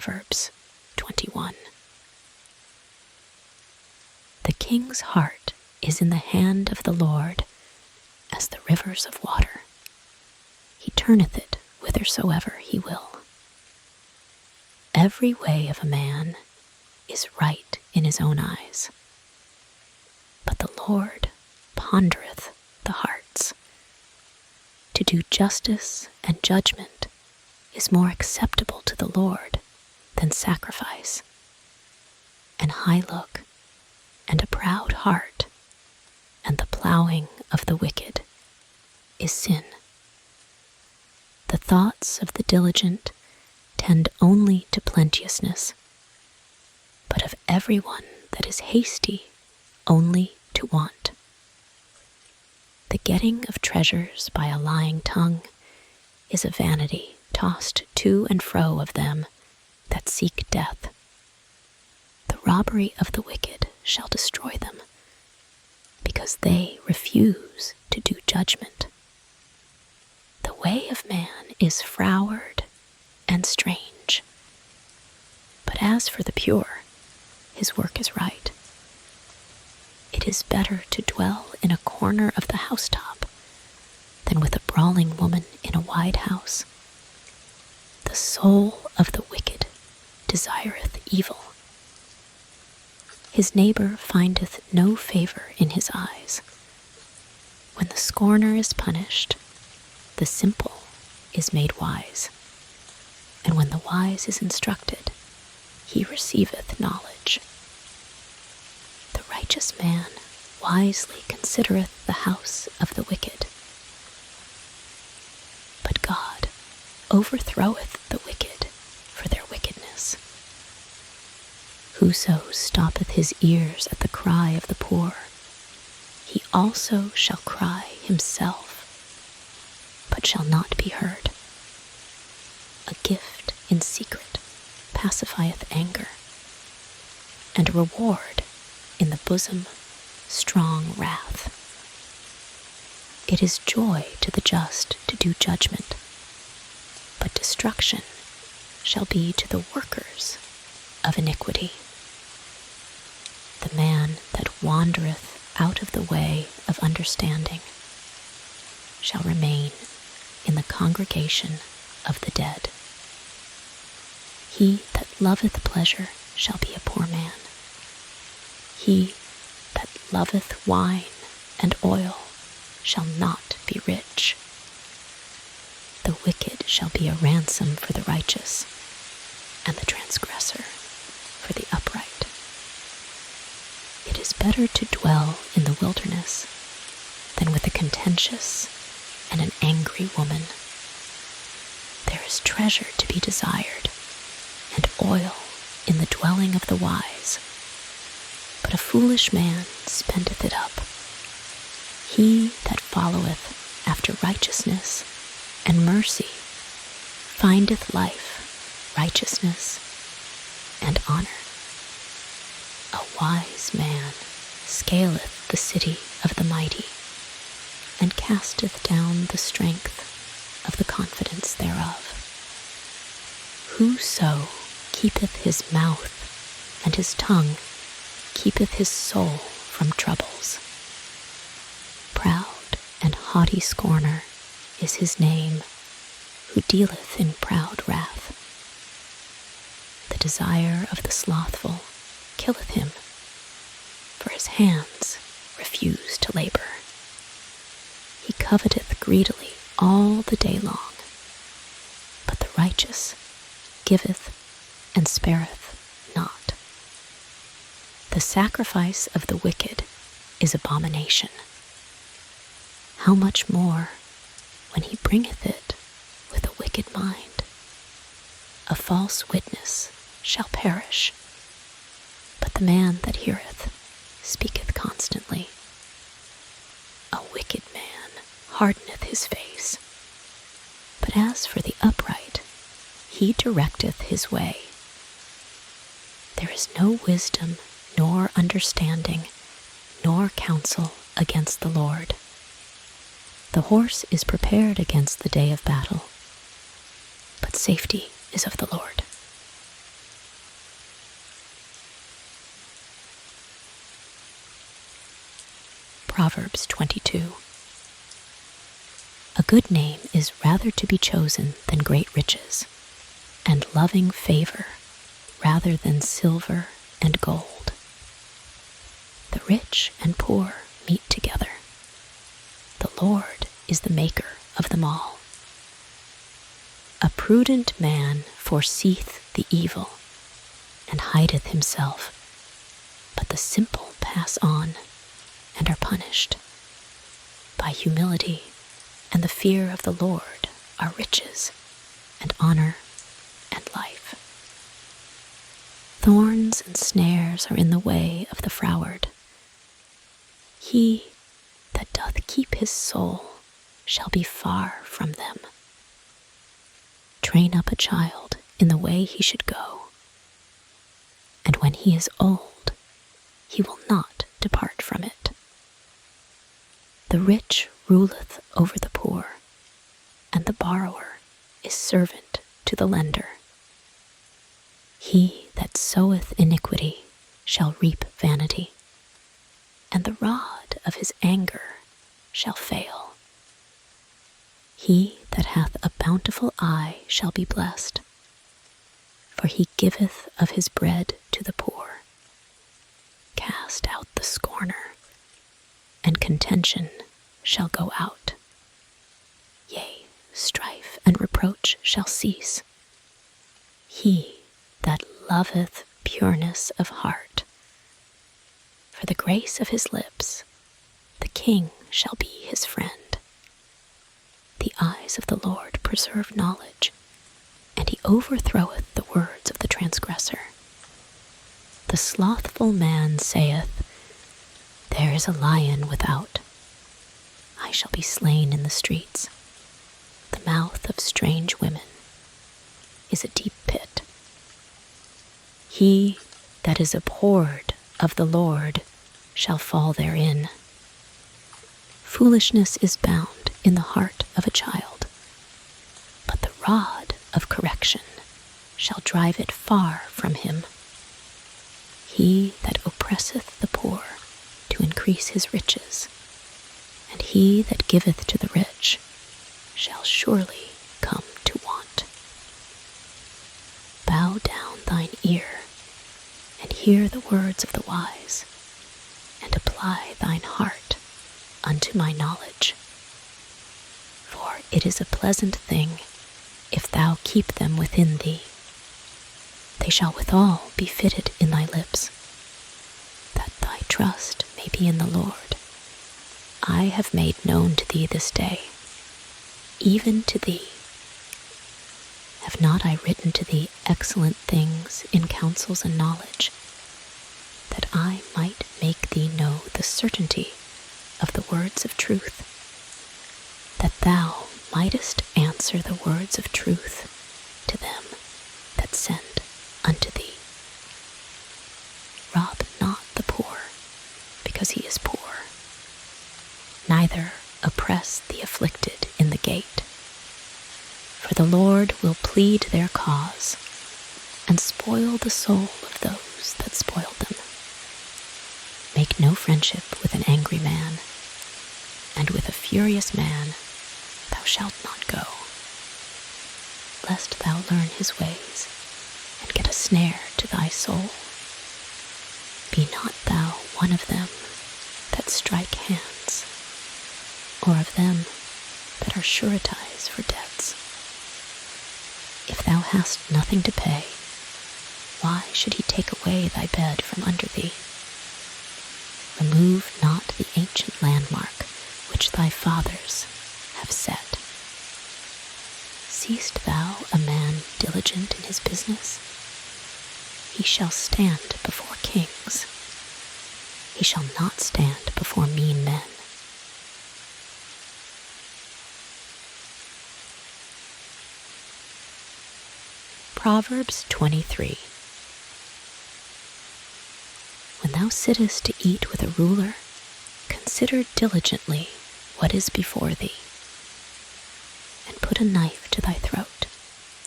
Proverbs 21. The king's heart is in the hand of the Lord as the rivers of water. He turneth it whithersoever he will. Every way of a man is right in his own eyes, but the Lord pondereth the hearts. To do justice and judgment is more acceptable to the Lord than sacrifice. An high look and a proud heart, and the plowing of the wicked is sin. The thoughts of the diligent tend only to plenteousness, but of everyone that is hasty only to want. The getting of treasures by a lying tongue is a vanity tossed to and fro of them that seek death. The robbery of the wicked shall destroy them, because they refuse to do judgment. The way of man is froward and strange, but as for the pure, his work is right. It is better to dwell in a corner of the housetop than with a brawling woman in a wide house. The soul of the wicked desireth evil. His neighbor findeth no favor in his eyes. When the scorner is punished, the simple is made wise, and when the wise is instructed, he receiveth knowledge. The righteous man wisely considereth the house of the wicked, but God overthroweth the wicked for their wickedness. Whoso stoppeth his ears at the cry of the poor, he also shall cry himself, but shall not be heard. A gift in secret pacifieth anger, and a reward in the bosom strong wrath. It is joy to the just to do judgment, but destruction shall be to the workers of iniquity. The man that wandereth out of the way of understanding shall remain in the congregation of the dead. He that loveth pleasure shall be a poor man. He that loveth wine and oil shall not be rich. The wicked shall be a ransom for the righteous, and the transgressor for the upright. It is better to dwell in the wilderness than with a contentious and an angry woman. There is treasure to be desired, and oil in the dwelling of the wise, but a foolish man spendeth it up. He that followeth after righteousness and mercy findeth life, righteousness, and honor. A wise man scaleth the city of the mighty, and casteth down the strength of the confidence thereof. Whoso keepeth his mouth and his tongue keepeth his soul from troubles. Proud and haughty scorner is his name, who dealeth in proud wrath. The desire of the slothful killeth him, for his hands refuse to labor. He coveteth greedily all the day long, but the righteous giveth and spareth not. The sacrifice of the wicked is abomination. How much more when he bringeth it with a wicked mind? A false witness shall perish, but the man that heareth speaketh constantly. A wicked man hardeneth his face, but as for the upright, he directeth his way. There is no wisdom, nor understanding, nor counsel against the Lord. The horse is prepared against the day of battle, but safety is of the Lord. Proverbs 22. A good name is rather to be chosen than great riches, and loving favor rather than silver and gold. The rich and poor meet together. The Lord is the maker of them all. A prudent man foreseeth the evil, and hideth himself, but the simple pass on, and are punished. By humility and the fear of the Lord are riches, and honor, and life. Thorns and snares are in the way of the froward. He that doth keep his soul shall be far from them. Train up a child in the way he should go, and when he is old, he will not depart from it. The rich ruleth over the poor, and the borrower is servant to the lender. He that soweth iniquity shall reap vanity, and the rod of his anger shall fail. He that hath a bountiful eye shall be blessed, for he giveth of his bread to the poor. Cast out the scorner, and contention shall go out. Yea, strife and reproach shall cease. He that loveth pureness of heart, for the grace of his lips, the king shall be his friend. The eyes of the Lord preserve knowledge, and he overthroweth the words of the transgressor. The slothful man saith, There is a lion without. I shall be slain in the streets. The mouth of strange women is a deep pit. He that is abhorred of the Lord shall fall therein. Foolishness is bound in the heart of a child, but the rod of correction shall drive it far from him. He that oppresseth the poor to increase his riches, and he that giveth to the rich shall surely come to want. Bow down thine ear, and hear the words of the wise, and apply thine heart unto my knowledge. For it is a pleasant thing if thou keep them within thee. They shall withal be fitted in thy lips, that thy trust may be in the Lord. I have made known to thee this day, even to thee. Have not I written to thee excellent things in counsels and knowledge, that I might make thee know the certainty of the words of truth, that thou mightest answer the words of truth to them that send unto thee. Rob not the poor, because he is poor, neither oppress the afflicted in the gate. For the Lord will plead their cause, and spoil the soul of those that spoil them. Make no friendship with an angry man, and with a furious man thou shalt not go, lest thou learn his ways, and get a snare to thy soul. Be not thou one of them that strike hands, or of them that are sureties for debts. If thou hast nothing to pay, why should he take away thy bed from under thee? Remove not the ancient landmark which thy fathers have set. Seest thou a man diligent in his business? He shall stand before kings. He shall not stand before mean men. Proverbs 23. When thou sittest to eat with a ruler, consider diligently what is before thee, and put a knife to thy throat,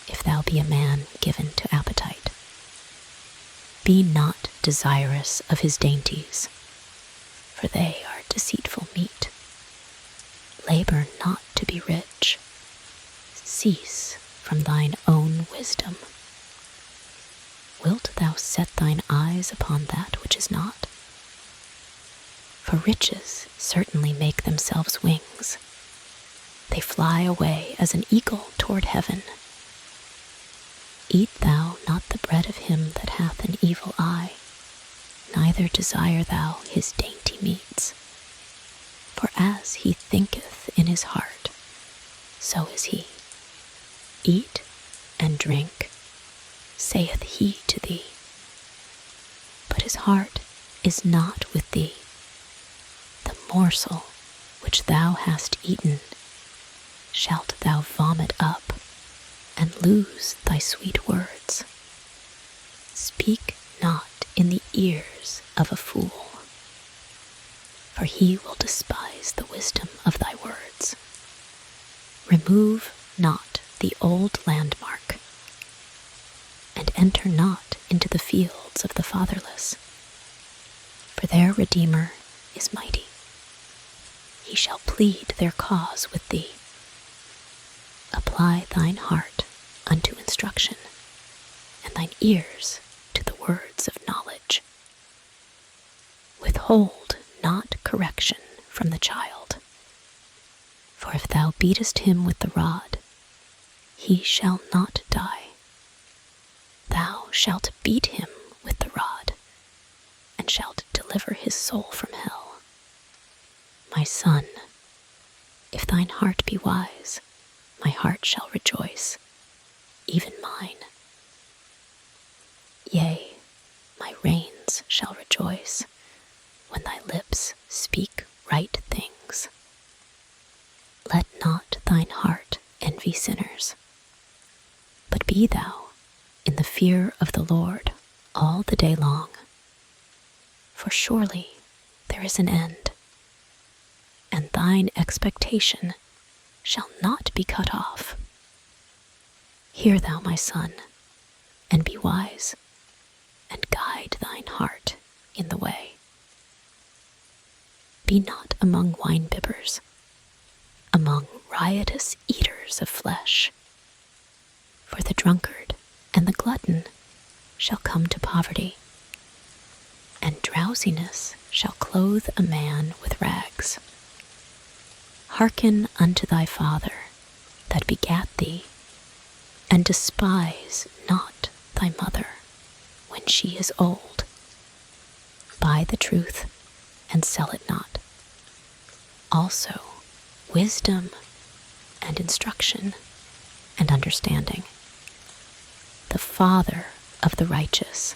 if thou be a man given to appetite. Be not desirous of his dainties, for they are deceitful meat. Labor not to be rich. Cease from thine own wisdom. Wilt thou set thine eyes upon that which is not? For riches certainly make themselves wings. They fly away as an eagle toward heaven. Eat thou not the bread of him that hath an evil eye, neither desire thou his dainty meats. For as he thinketh in his heart, so is he. Eat and drink, saith he to thee. But his heart is not with thee. The morsel which thou hast eaten shalt thou vomit up, and lose thy sweet words. Speak not in the ears of a fool, for he will despise the wisdom of thy words. Remove not the old landmark, and enter not into the fields of the fatherless, for their Redeemer is mighty. He shall plead their cause with thee. Apply thine heart unto instruction, and thine ears to the words of knowledge. Withhold not correction from the child, for if thou beatest him with the rod, he shall not die. Thou shalt beat him with the rod, and shalt deliver his soul from hell. My son, if thine heart be wise, my heart shall rejoice, even mine. Yea, my reins shall rejoice, when thy lips speak right things. Let not thine heart envy sinners, but be thou in the fear of the Lord all the day long. For surely there is an end, and thine expectation shall not be cut off. Hear thou, my son, and be wise, and guide thine heart in the way. Be not among wine-bibbers, among riotous eaters of flesh, for the drunkard and the glutton shall come to poverty, and drowsiness shall clothe a man with rags. Hearken unto thy father that begat thee, and despise not thy mother when she is old. Buy the truth and sell it not. Also wisdom and instruction and understanding. The father of the righteous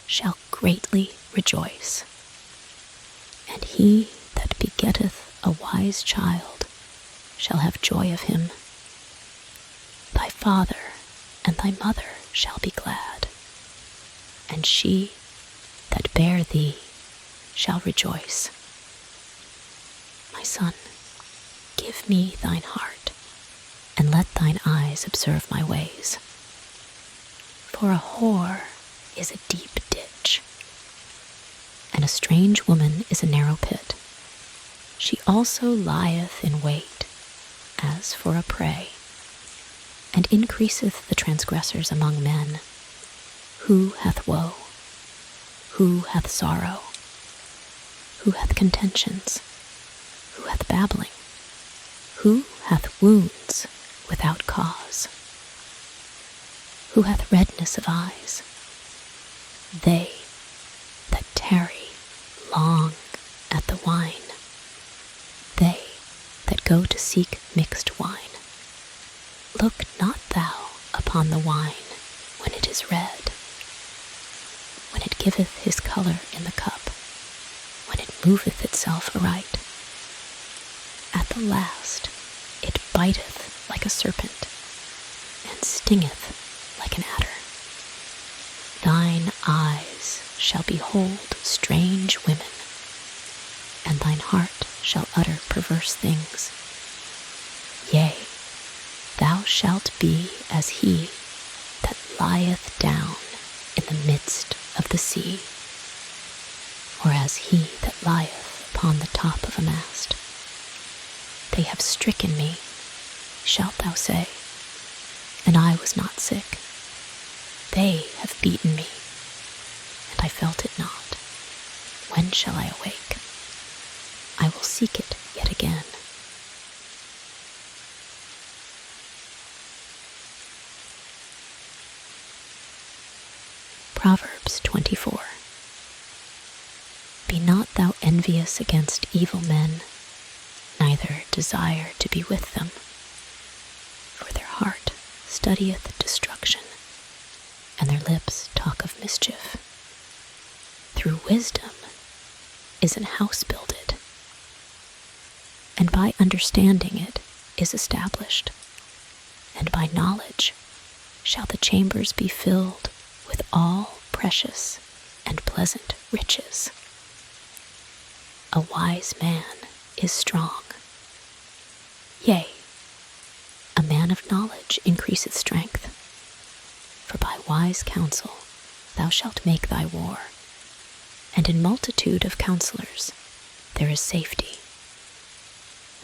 shall greatly rejoice, and he that begetteth a wise child shall have joy of him. Thy father and thy mother shall be glad, and she that bare thee shall rejoice. My son, give me thine heart, and let thine eyes observe my ways. For a whore is a deep ditch, and a strange woman is a narrow pit. She also lieth in wait as for a prey, and increaseth the transgressors among men. Who hath woe? Who hath sorrow? Who hath contentions? Who hath babbling? Who hath wounds without cause? Who hath redness of eyes? They that tarry long at the wine. They that go to seek mixed wine. Look not thou upon the wine when it is red, when it giveth his colour in the cup, when it moveth itself aright. At the last it biteth like a serpent, and stingeth like an adder. Thine eyes shall behold strange women, and thine heart shall utter perverse things. Yea, thou shalt be as he that lieth down in the midst of the sea, or as he that lieth upon the top of a mast. They have stricken me, shalt thou say, and I was not sick. They have beaten me, and I felt it not. When shall I awake? I will seek it yet again. Proverbs 24. Be not thou envious against evil men, neither desire to be with them. For their heart studieth destruction, and their lips talk of mischief. Through wisdom is an house builded, and by understanding it is established, and by knowledge shall the chambers be filled with all precious and pleasant riches. A wise man is strong. Yea, a man of knowledge increaseth strength. For by wise counsel thou shalt make thy war, and in multitude of counselors there is safety.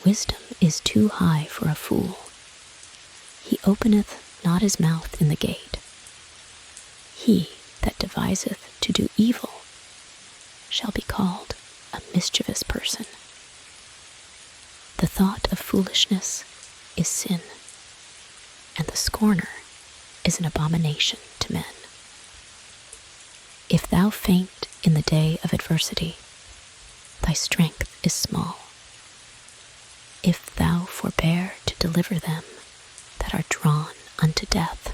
Wisdom is too high for a fool. He openeth not his mouth in the gate. He that deviseth to do evil shall be called a mischievous person. The thought of foolishness is sin, and the scorner is an abomination to men. If thou faint in the day of adversity, thy strength is small. If thou forbear to deliver them that are drawn unto death,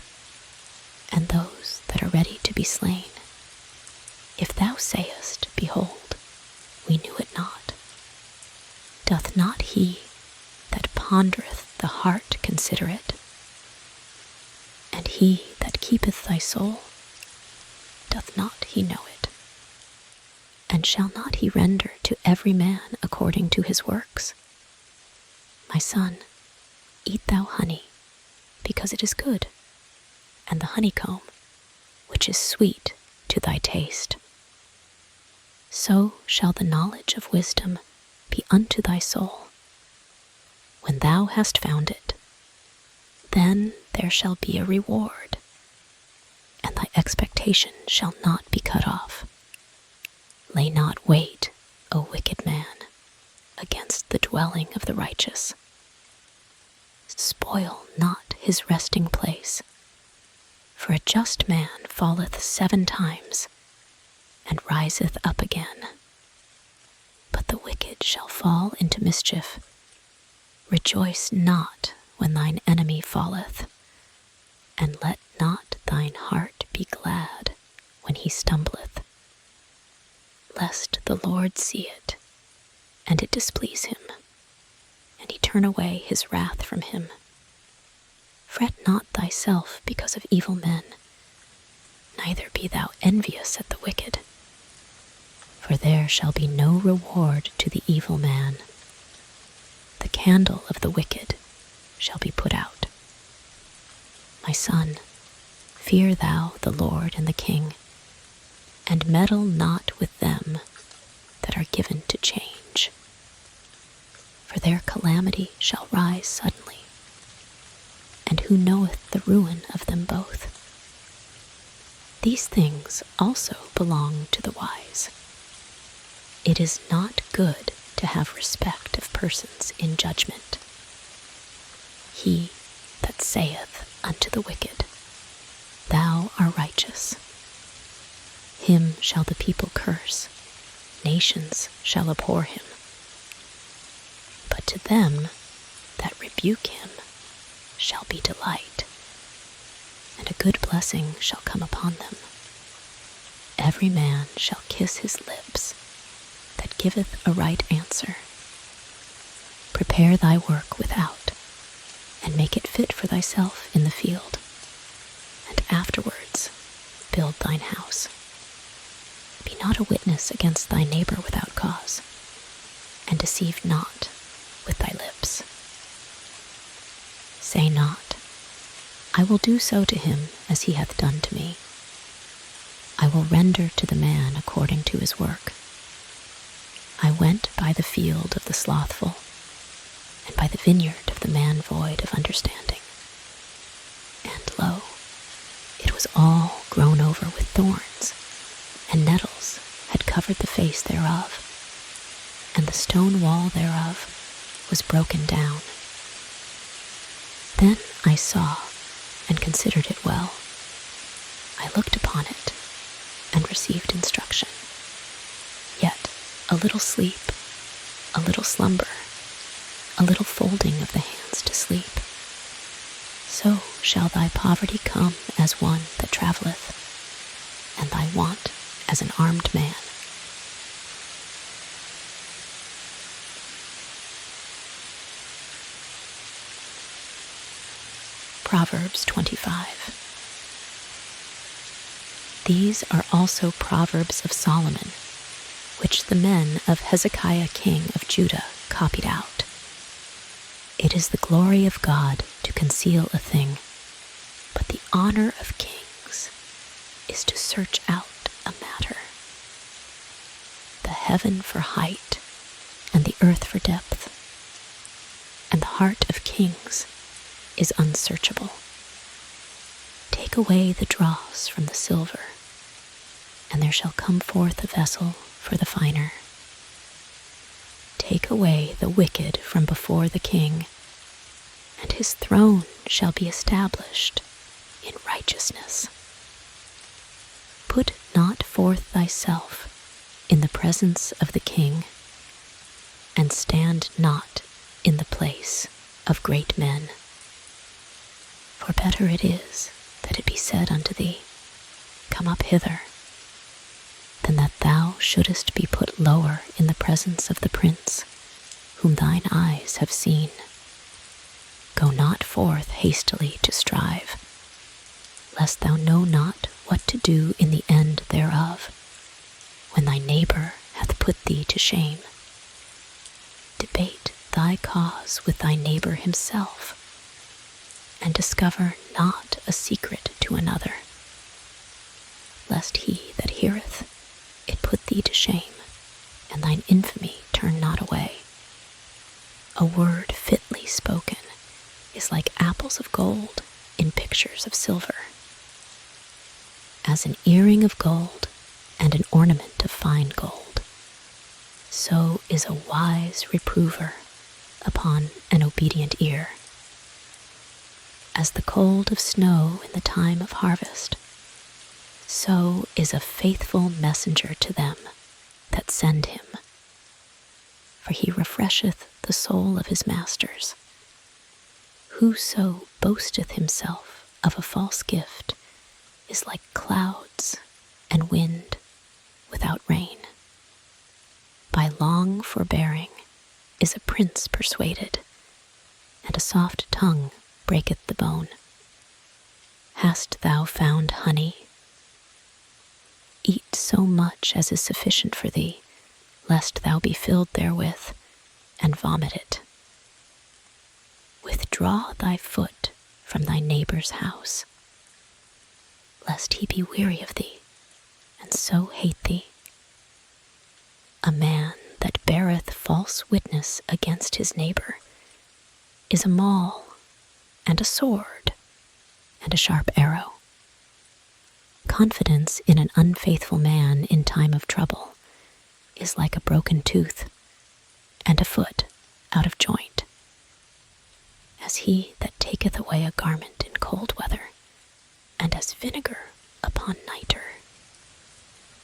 and those that are ready to be slain, if thou sayest, Behold, we knew it not, doth not he that pondereth the heart consider it? And he that keepeth thy soul, doth not he know it? And shall not he render to every man according to his works? My son, eat thou honey, because it is good, and the honeycomb, which is sweet to thy taste. So shall the knowledge of wisdom be unto thy soul. When thou hast found it, then there shall be a reward, and thy expectation shall not be cut off. Lay not wait, O wicked man, against the dwelling of the righteous. Spoil not his resting place, for a just man falleth 7 times, and riseth up again. But the wicked shall fall into mischief. Rejoice not when thine enemy falleth, and let not thine heart be glad when he stumbleth, lest the Lord see it, and it displease him, and he turn away his wrath from him. Fret not thyself because of evil men, neither be thou envious at the wicked, for there shall be no reward to the evil man. The candle of the wicked shall be put out. My son, fear thou the Lord and the King, and meddle not with them that are given to change. For their calamity shall rise suddenly, and who knoweth the ruin of them both? These things also belong to the wise. It is not good to have respect of persons in judgment. He that saith unto the wicked, Thou art righteous, him shall the people curse, nations shall abhor him. But to them that rebuke him shall be delight, and a good blessing shall come upon them. Every man shall kiss his lips that giveth a right answer. Prepare thy work without, and make it fit for thyself in the field, and afterwards build thine house. Be not a witness against thy neighbor without cause, and deceive not with thy lips. Say not, I will do so to him as he hath done to me. I will render to the man according to his work. I went by the field of the slothful, and by the vineyard of the man void of understanding. And lo, it was all grown over with thorns, and nettles had covered the face thereof, and the stone wall thereof was broken down. Then I saw and considered it well. I looked upon it and received instruction. Yet a little sleep, a little slumber, a little folding of the hands to sleep. So shall thy poverty come as one that travelleth, and thy want as an armed man. Proverbs 25. These are also Proverbs of Solomon, which the men of Hezekiah king of Judah copied out. It is the glory of God to conceal a thing, but the honor of kings is to search out a matter. The heaven for height, and the earth for depth, and the heart of kings is unsearchable. Take away the dross from the silver, and there shall come forth a vessel for the finer. Take away the wicked from before the king, and his throne shall be established in righteousness. Put not forth thyself in the presence of the king, and stand not in the place of great men. For better it is that it be said unto thee, Come up hither, than that thou shouldest be put lower in the presence of the prince, whom thine eyes have seen. Go not forth hastily to strive, lest thou know not what to do in the end thereof, when thy neighbor hath put thee to shame. Debate thy cause with thy neighbor himself, and discover not a secret to another, lest he that heareth it put thee to shame, and thine infamy turn not away. A word fitly spoken is like apples of gold in pictures of silver. As an earring of gold and an ornament of fine gold, so is a wise reprover upon an obedient ear. As the cold of snow in the time of harvest, so is a faithful messenger to them that send him. For he refresheth the soul of his masters. Whoso boasteth himself of a false gift is like clouds and wind without rain. By long forbearing is a prince persuaded, and a soft tongue breaketh the bone. Hast thou found honey? Eat so much as is sufficient for thee, lest thou be filled therewith, and vomit it. Withdraw thy foot from thy neighbor's house, lest he be weary of thee, and so hate thee. A man that beareth false witness against his neighbor is a maul, and a sword, and a sharp arrow. Confidence in an unfaithful man in time of trouble is like a broken tooth, and a foot out of joint. As he that taketh away a garment in cold weather, and as vinegar upon nitre,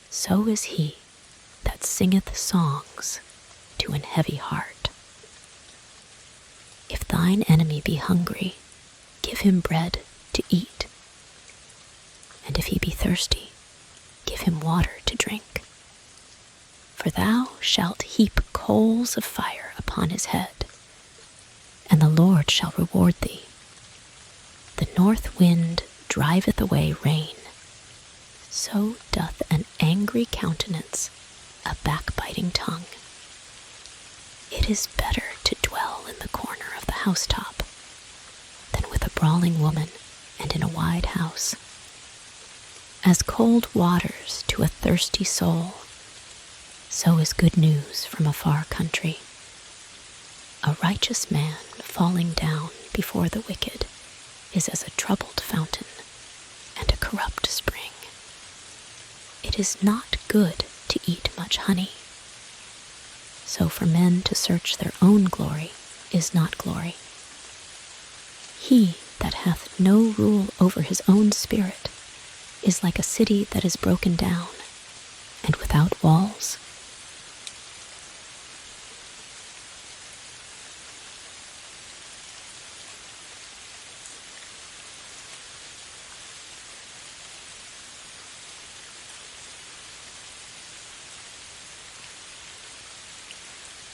so is he that singeth songs to an heavy heart. If thine enemy be hungry, give him bread to eat, and if he be thirsty, give him water to drink. For thou shalt heap coals of fire upon his head, and the Lord shall reward thee. The north wind driveth away rain, so doth an angry countenance a backbiting tongue. It is better to dwell in the corner of the housetop than with a brawling woman and in a wide house. As cold waters to a thirsty soul, So is good news from a far country. A righteous man falling down before the wicked is as a troubled fountain and a corrupt spring. It is not good to eat much honey. So for men to search their own glory is not glory. He that hath no rule over his own spirit is like a city that is broken down, and without walls